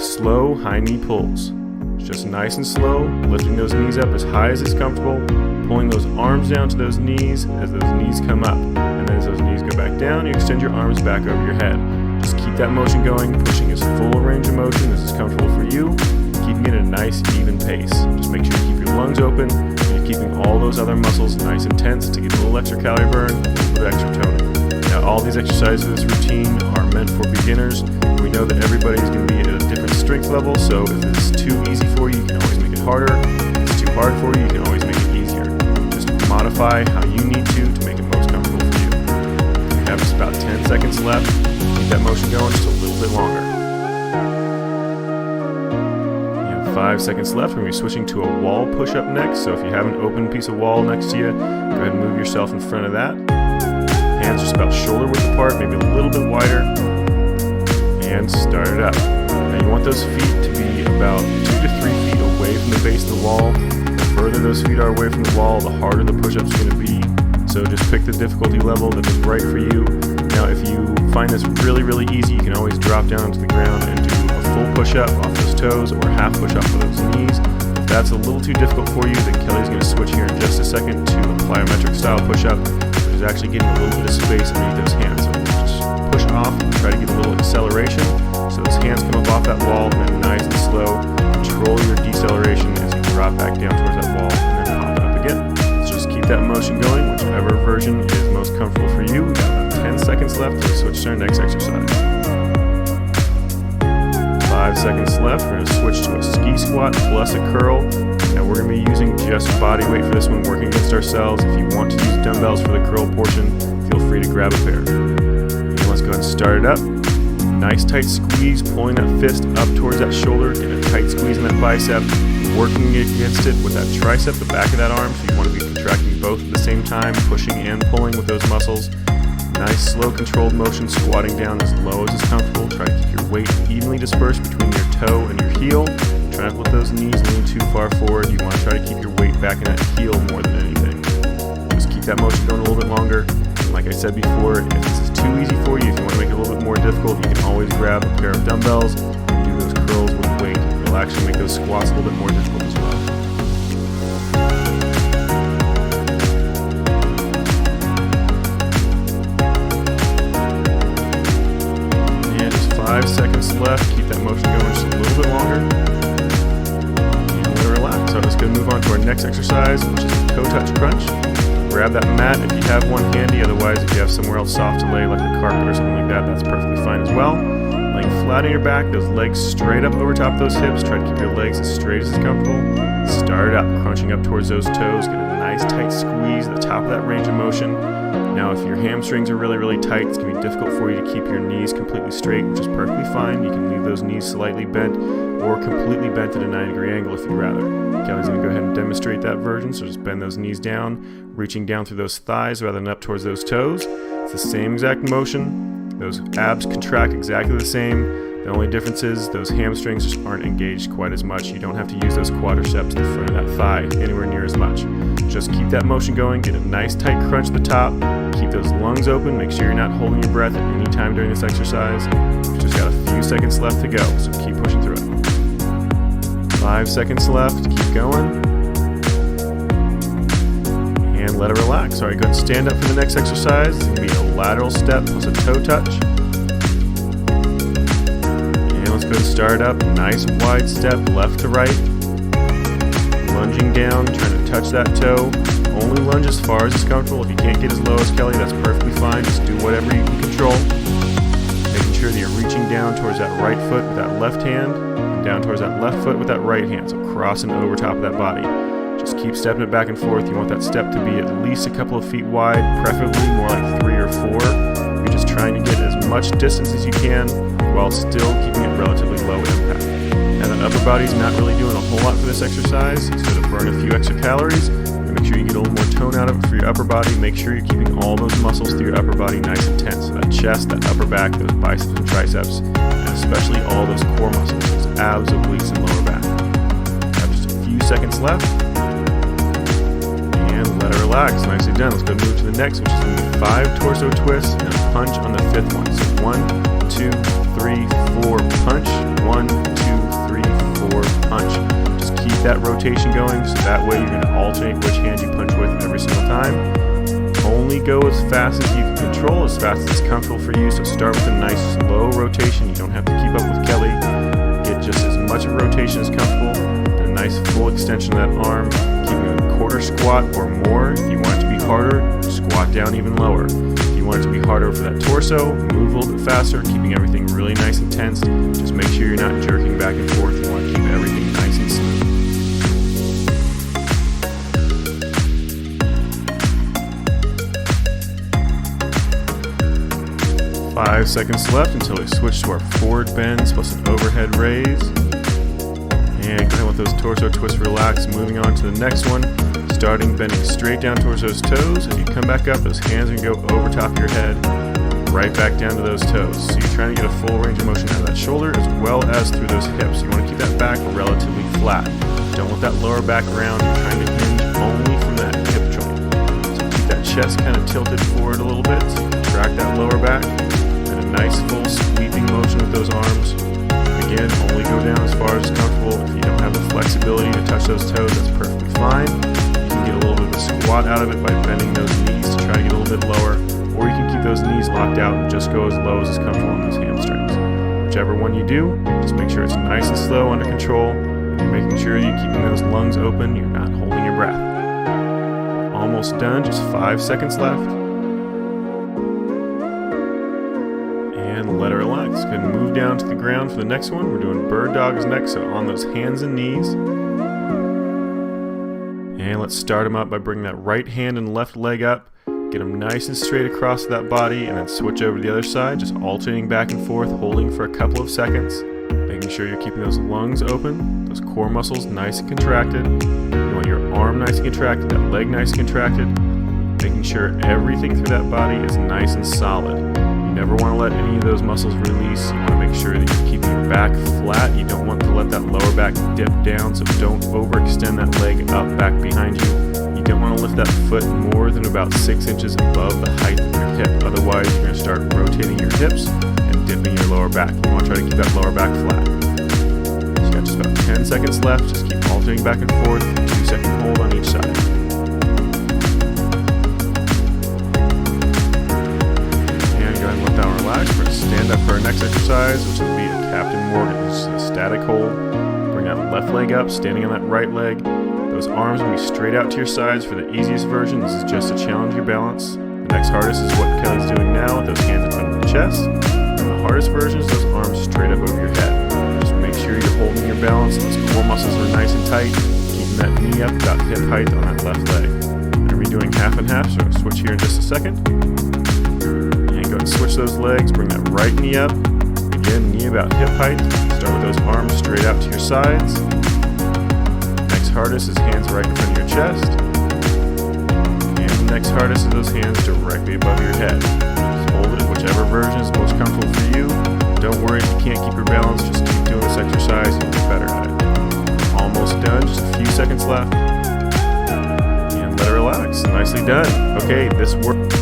slow high knee pulls. It's just nice and slow, lifting those knees up as high as is comfortable, pulling those arms down to those knees as those knees come up. And then as those knees go back down, you extend your arms back over your head. Just keep that motion going, pushing as full range of motion as is comfortable for you, keeping it at a nice, even pace. Just make sure you keep your lungs open, and you're keeping all those other muscles nice and tense to get a little extra calorie burn, a little bit extra toning. Now, all these exercises of this routine are meant for beginners. We know that everybody's going to be at a different strength level, so if it's too easy for you, you can always make it harder. If it's too hard for you, you can always make it easier. Just modify how you need to make it most comfortable for you. We have just about 10 seconds left. Keep that motion going just a little bit longer. 5 seconds left. We're going to be switching to a wall push-up next. So if you have an open piece of wall next to you, go ahead and move yourself in front of that. Hands just about shoulder width apart, maybe a little bit wider. And start it up. Now you want those feet to be about 2 to 3 feet away from the base of the wall. The further those feet are away from the wall, the harder the push-up's going to be. So just pick the difficulty level that is right for you. Now if you find this really, really easy, you can always drop down to the ground and do full push-up off those toes or half push-up with those knees. If that's a little too difficult for you, then Kelly's going to switch here in just a second to a plyometric style push-up, which is actually getting a little bit of space underneath those hands. So just push off and try to get a little acceleration. So those hands come up off that wall, and then nice and slow, control your deceleration as you drop back down towards that wall and then pop it up again. So just keep that motion going, whichever version is most comfortable for you. We've got about 10 seconds left to switch to our next exercise. 5 seconds left. We're going to switch to a ski squat plus a curl. Now we're going to be using just body weight for this one, working against ourselves. If you want to use dumbbells for the curl portion, feel free to grab a pair. And let's go ahead and start it up. Nice tight squeeze, pulling that fist up towards that shoulder, get a tight squeeze in that bicep, working against it with that tricep, the back of that arm. So you want to be contracting both at the same time, pushing and pulling with those muscles. Nice, slow, controlled motion, squatting down as low as is comfortable. Try to keep your weight evenly dispersed between your toe and your heel. Try not to let those knees lean too far forward. You want to try to keep your weight back in that heel more than anything. Just keep that motion going a little bit longer. And like I said before, if this is too easy for you, if you want to make it a little bit more difficult, you can always grab a pair of dumbbells and do those curls with weight. It'll actually make those squats a little bit more difficult as well. 5 seconds left. Keep that motion going just a little bit longer. And let it relax. So I'm just going to move on to our next exercise, which is a toe touch crunch. Grab that mat if you have one handy. Otherwise, if you have somewhere else soft to lay, like the carpet or something like that, that's perfectly fine as well. Laying flat on your back, those legs straight up over top of those hips. Try to keep your legs as straight as is comfortable. Start up, crunching up towards those toes. Get a nice tight squeeze at the top of that range of motion. Now, if your hamstrings are really, really tight, it's going to be difficult for you to keep your knees completely straight, which is perfectly fine. You can leave those knees slightly bent or completely bent at a 90-degree angle if you'd rather. Kelly's going to go ahead and demonstrate that version, so just bend those knees down, reaching down through those thighs rather than up towards those toes. It's the same exact motion. Those abs contract exactly the same. The only difference is those hamstrings just aren't engaged quite as much. You don't have to use those quadriceps, the front of that thigh, anywhere near as much. Just keep that motion going, get a nice tight crunch at the top, keep those lungs open, make sure you're not holding your breath at any time during this exercise. You've just got a few seconds left to go, so keep pushing through it. 5 seconds left, keep going. And let it relax. All right, go ahead and stand up for the next exercise. It's going to be a lateral step plus a toe touch. Let's go ahead and start up. Nice wide step left to right. Lunging down, trying to touch that toe. Only lunge as far as is comfortable. If you can't get as low as Kelly, that's perfectly fine. Just do whatever you can control. Making sure that you're reaching down towards that right foot with that left hand, and down towards that left foot with that right hand. So crossing over top of that body. Just keep stepping it back and forth. You want that step to be at least a couple of feet wide, preferably more like 3 or 4. You're just trying to get as much distance as you can while still keeping it relatively low impact. Now that upper body's not really doing a whole lot for this exercise, so to burn a few extra calories, make sure you get a little more tone out of it for your upper body. Make sure you're keeping all those muscles through your upper body nice and tense. So that chest, that upper back, those biceps and triceps, and especially all those core muscles, those abs, obliques, and lower back. Have just a few seconds left. And let it relax. Nicely done. Let's go move to the next, which is going to be 5 torso twists and a punch on the 5th one. So 1, 2, 3, 4, punch. 1, 2, 3, 4, punch. Just keep that rotation going, so that way you're going to alternate which hand you punch with every single time. Only go as fast as you can control, as fast as it's comfortable for you. So start with a nice slow rotation. You don't have to keep up with Kelly. Get just as much of a rotation as comfortable. And a nice full extension of that arm. Keep it a quarter squat or more. If you want it to be harder, squat down even lower. If you want it to be harder for that torso, move a little bit faster, keeping everything really nice and tense. Just make sure you're not jerking back and forth. You want to keep everything nice and smooth. 5 seconds left until we switch to our forward bends plus an overhead raise. And go ahead with those torso twists relaxed. Moving on to the next one. Starting bending straight down towards those toes. As you come back up, those hands are going to go over top of your head, right back down to those toes. So you're trying to get a full range of motion out of that shoulder as well as through those hips. You want to keep that back relatively flat. Don't let that lower back round. You're trying to hinge only from that hip joint. So keep that chest kind of tilted forward a little bit. Track that lower back. Nice full sweeping motion with those arms. Again, only go down as far as it's comfortable. If you don't have the flexibility to touch those toes, that's perfectly fine. You can get a little bit of a squat out of it by bending those knees to try to get a little bit lower, or you can keep those knees locked out and just go as low as is comfortable on those hamstrings. Whichever one you do, just make sure it's nice and slow, under control. You're making sure you're keeping those lungs open, you're not holding your breath. Almost done, just 5 seconds left. And let it relax. Go ahead and move down to the ground for the next one. We're doing bird dogs next, so on those hands and knees. And let's start them up by bringing that right hand and left leg up. Get them nice and straight across that body, and then switch over to the other side, just alternating back and forth, holding for a couple of seconds. Making sure you're keeping those lungs open, those core muscles nice and contracted. You want your arm nice and contracted, that leg nice and contracted. Making sure everything through that body is nice and solid. You never want to let any of those muscles release. You want to make sure that you're keeping your back flat. You don't want to let that lower back dip down, so don't overextend that leg up back behind you. You don't want to lift that foot more than about 6 inches above the height of your hip. Otherwise, you're going to start rotating your hips and dipping your lower back. You want to try to keep that lower back flat. So you got just about 10 seconds left. Just keep alternating back and forth. 2-second hold on each side. Relax. We're going to stand up for our next exercise, which will be a Captain Morgan. This is a static hold. Bring that left leg up, standing on that right leg. Those arms will be straight out to your sides for the easiest version. This is just to challenge your balance. The next hardest is what Kelly's doing now, with those hands in front of the chest. And the hardest version is those arms straight up over your head. Just make sure you're holding your balance. Those core muscles are nice and tight. Keeping that knee up about hip height on that left leg. We're going to be doing half and half, so we're going to switch here in just a second. Go ahead and switch those legs, bring that right knee up. Again, knee about hip height. Start with those arms straight out to your sides. Next hardest is hands right in front of your chest. And the next hardest is those hands directly above your head. Just hold it, whichever version is most comfortable for you. Don't worry if you can't keep your balance, just keep doing this exercise and you'll get better at it. Almost done, just a few seconds left. And let it relax. Nicely done. Okay, this worked.